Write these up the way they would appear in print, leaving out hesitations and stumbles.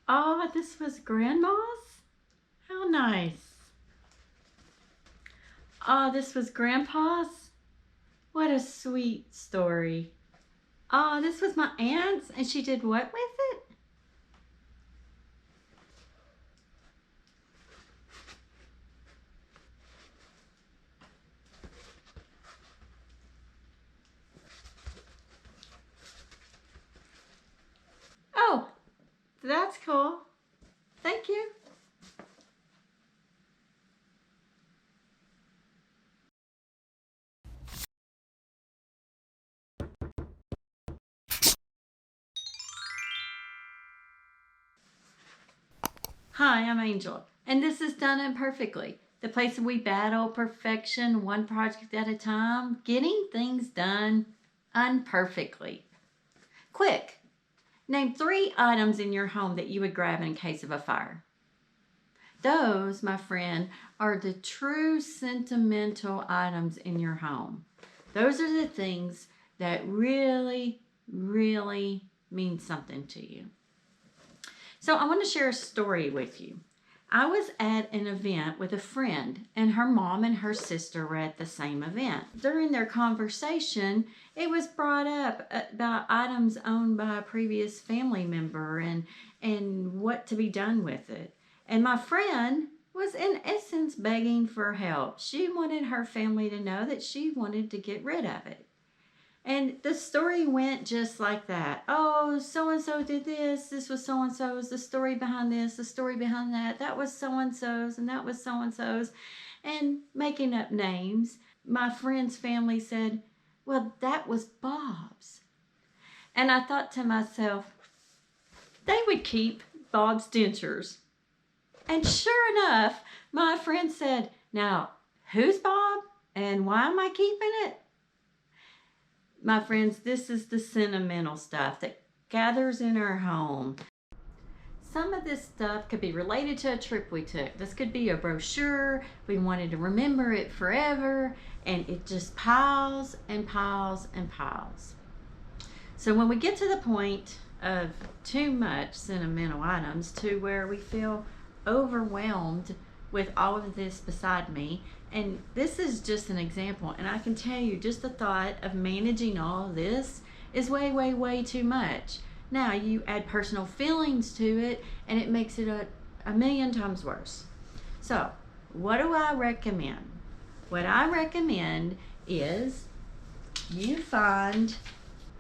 Oh, this was Grandma's? How nice. Oh, this was Grandpa's? What a sweet story. Oh, this was my aunt's, and she did what with it? Oh, that's cool. Thank you. Hi, I'm Angel, and this is Done Imperfectly, the place where we battle perfection one project at a time, getting things done unperfectly. Quick, name 3 items in your home that you would grab in case of a fire. Those, my friend, are the true sentimental items in your home. Those are the things that really, really mean something to you. So I want to share a story with you. I was at an event with a friend, and her mom and her sister were at the same event. During their conversation, it was brought up about items owned by a previous family member and what to be done with it. And my friend was in essence begging for help. She wanted her family to know that she wanted to get rid of it. And the story went just like that. Oh, so and so did this. This was so and so's. The story behind this, the story behind that. That was so and so's, and that was so and so's. And making up names. My friend's family said, well, that was Bob's. And I thought to myself, they would keep Bob's dentures. And sure enough, my friend said, now, who's Bob? And why am I keeping it? My friends, this is the sentimental stuff that gathers in our home. Some of this stuff could be related to a trip we took. This could be a brochure. We wanted to remember it forever, and it just piles and piles and piles. So when we get to the point of too much sentimental items to where we feel overwhelmed with all of this beside me, and this is just an example, and I can tell you just the thought of managing all of this is way, way, way too much. Now you add personal feelings to it and it makes it a million times worse. So what do I recommend? What I recommend is you find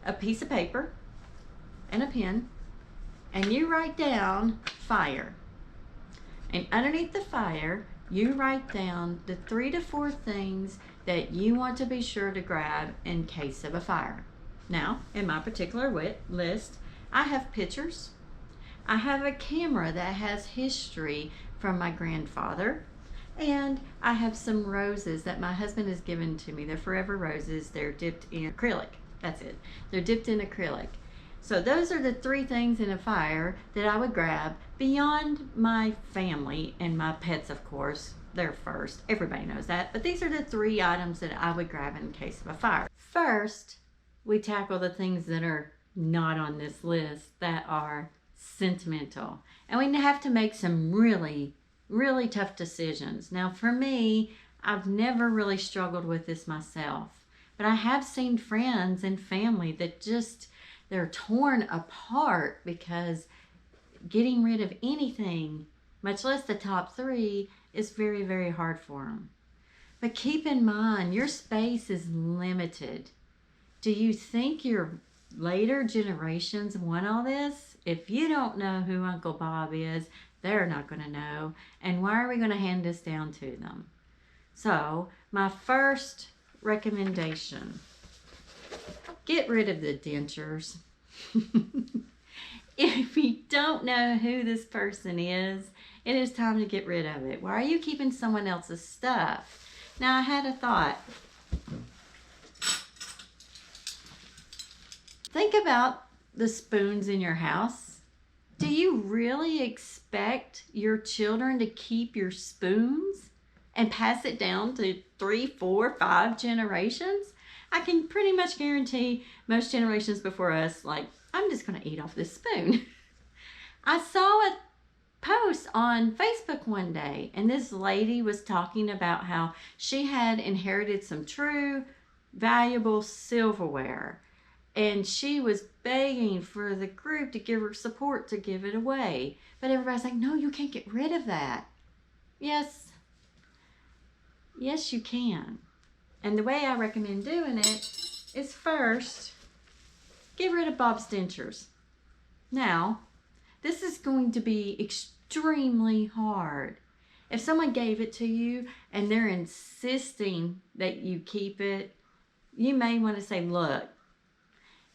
a piece of paper and a pen and you write down fire. And underneath the fire, you write down the 3 to 4 things that you want to be sure to grab in case of a fire. Now, in my particular list, I have pictures. I have a camera that has history from my grandfather. And I have some roses that my husband has given to me. They're forever roses. They're dipped in acrylic. That's it. They're dipped in acrylic. So those are the 3 things in a fire that I would grab beyond my family and my pets, of course. They're first. Everybody knows that. But these are the 3 items that I would grab in case of a fire. First, we tackle the things that are not on this list that are sentimental. And we have to make some really, really tough decisions. Now, for me, I've never really struggled with this myself. But I have seen friends and family that just they're torn apart because getting rid of anything, much less the top 3, is very, very hard for them. But keep in mind, your space is limited. Do you think your later generations want all this? If you don't know who Uncle Bob is, they're not going to know. And why are we going to hand this down to them? So, my first recommendation, get rid of the dentures. If you don't know who this person is, it is time to get rid of it. Why are you keeping someone else's stuff? Now, I had a thought. Think about the spoons in your house. Do you really expect your children to keep your spoons and pass it down to 3, 4, 5 generations? I can pretty much guarantee most generations before us, like, I'm just going to eat off this spoon. I saw a post on Facebook one day, and this lady was talking about how she had inherited some true valuable silverware, and she was begging for the group to give her support to give it away. But everybody's like, no, you can't get rid of that. Yes, yes, you can. And the way I recommend doing it is first, get rid of Bob's dentures. Now, this is going to be extremely hard. If someone gave it to you and they're insisting that you keep it, you may want to say, look,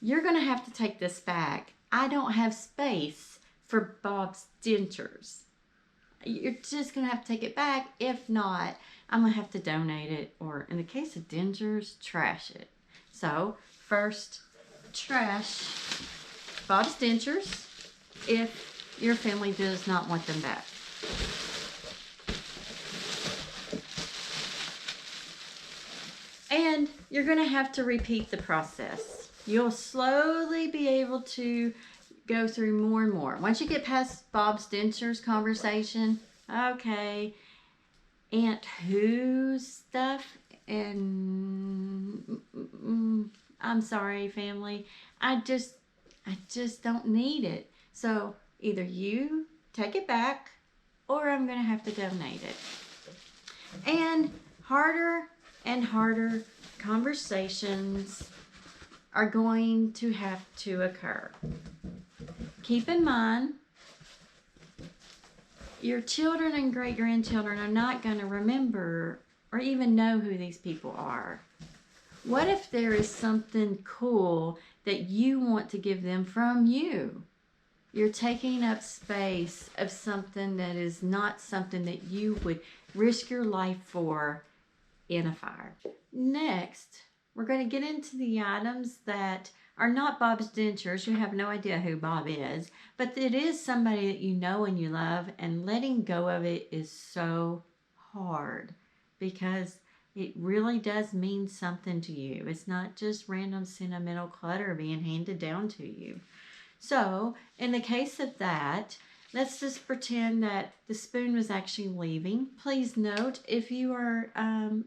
you're going to have to take this back. I don't have space for Bob's dentures. You're just going to have to take it back. If not, I'm going to have to donate it, or in the case of dentures, trash it. So, first, trash Bob's dentures if your family does not want them back. And you're going to have to repeat the process. You'll slowly be able to go through more and more. Once you get past Bob's dentures conversation, okay, Aunt Who's stuff, and I'm sorry, family, I just don't need it. So either you take it back, or I'm going to have to donate it. And harder conversations are going to have to occur. Keep in mind, your children and great-grandchildren are not going to remember or even know who these people are. What if there is something cool that you want to give them from you? You're taking up space of something that is not something that you would risk your life for in a fire. Next, we're going to get into the items that are not Bob's dentures. You have no idea who Bob is, but it is somebody that you know and you love, and letting go of it is so hard because it really does mean something to you. It's not just random sentimental clutter being handed down to you. So, in the case of that, let's just pretend that the spoon was actually leaving. Please note, if you are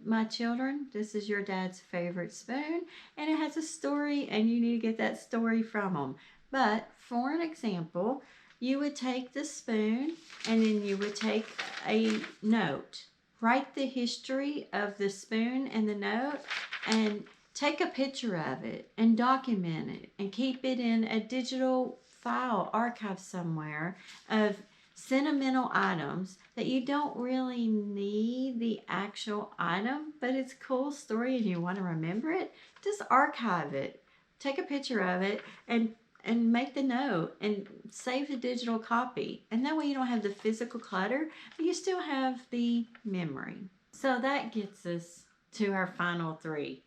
my children, this is your dad's favorite spoon, and it has a story, and you need to get that story from them. But, for an example, you would take the spoon, and then you would take a note. Write the history of the spoon and the note, and take a picture of it and document it and keep it in a digital file archive somewhere of sentimental items that you don't really need the actual item, but it's a cool story and you want to remember it. Just archive it. Take a picture of it and make the note and save the digital copy. And that way you don't have the physical clutter, but you still have the memory. So that gets us to our final three.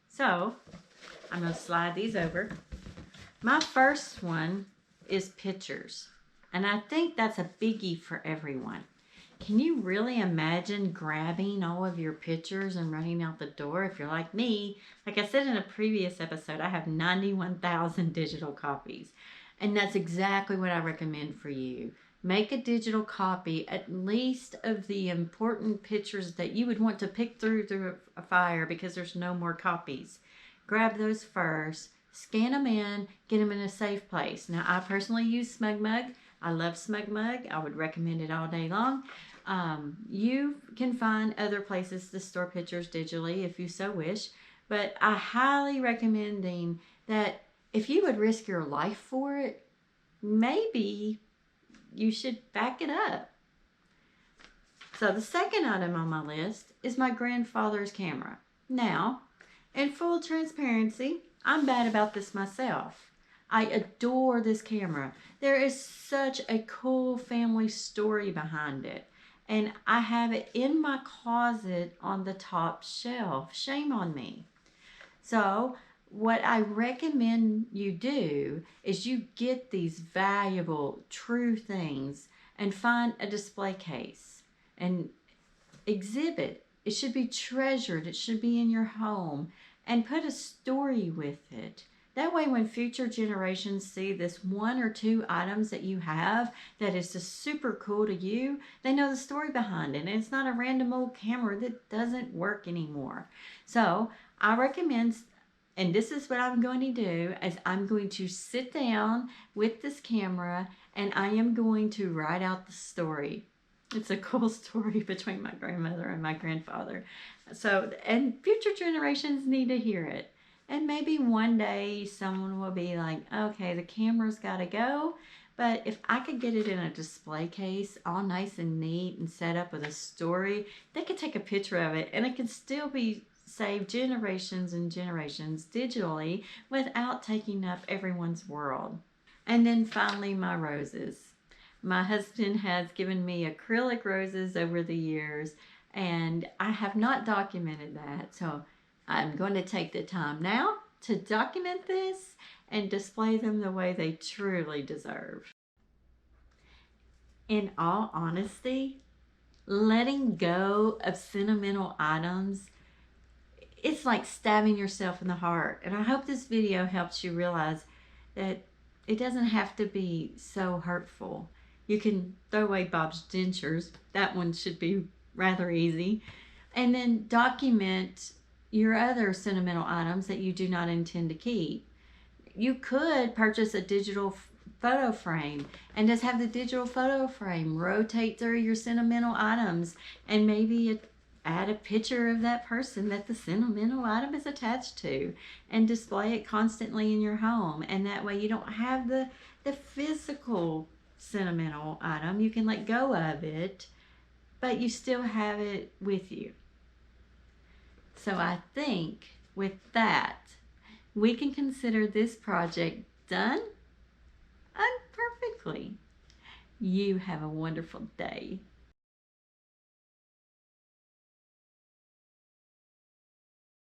So, I'm going to slide these over. My first one is pictures. And I think that's a biggie for everyone. Can you really imagine grabbing all of your pictures and running out the door? If you're like me, like I said in a previous episode, I have 91,000 digital copies. And that's exactly what I recommend for you. Make a digital copy, at least of the important pictures that you would want to pick through a fire because there's no more copies. Grab those first, scan them in, get them in a safe place. Now, I personally use SmugMug. I love SmugMug. I would recommend it all day long. You can find other places to store pictures digitally if you so wish, but I highly recommending that if you would risk your life for it, maybe you should back it up. So the second item on my list is my grandfather's camera. Now, in full transparency, I'm bad about this myself. I adore this camera. There is such a cool family story behind it. And I have it in my closet on the top shelf. Shame on me. So, what I recommend you do is you get these valuable, true things and find a display case and exhibit. It should be treasured. It should be in your home, and put a story with it, That way, when future generations see this 1 or 2 items that you have that is just super cool to you, they know the story behind it. And it's not a random old camera that doesn't work anymore. So I recommend, and this is what I'm going to do, is I'm going to sit down with this camera and I am going to write out the story. It's a cool story between my grandmother and my grandfather. So, and future generations need to hear it. And maybe one day someone will be like, okay, the camera's got to go. But if I could get it in a display case, all nice and neat and set up with a story, they could take a picture of it and it could still be saved generations and generations digitally without taking up everyone's world. And then finally, my roses. My husband has given me acrylic roses over the years, and I have not documented that. So I'm going to take the time now to document this and display them the way they truly deserve. In all honesty, letting go of sentimental items, it's like stabbing yourself in the heart. And I hope this video helps you realize that it doesn't have to be so hurtful. You can throw away Bob's dentures. That one should be rather easy. And then document your other sentimental items that you do not intend to keep. You could purchase a digital photo frame and just have the digital photo frame rotate through your sentimental items and maybe add a picture of that person that the sentimental item is attached to and display it constantly in your home. And that way you don't have the physical sentimental item. You can let go of it, but you still have it with you. So I think with that, we can consider this project done perfectly. You have a wonderful day.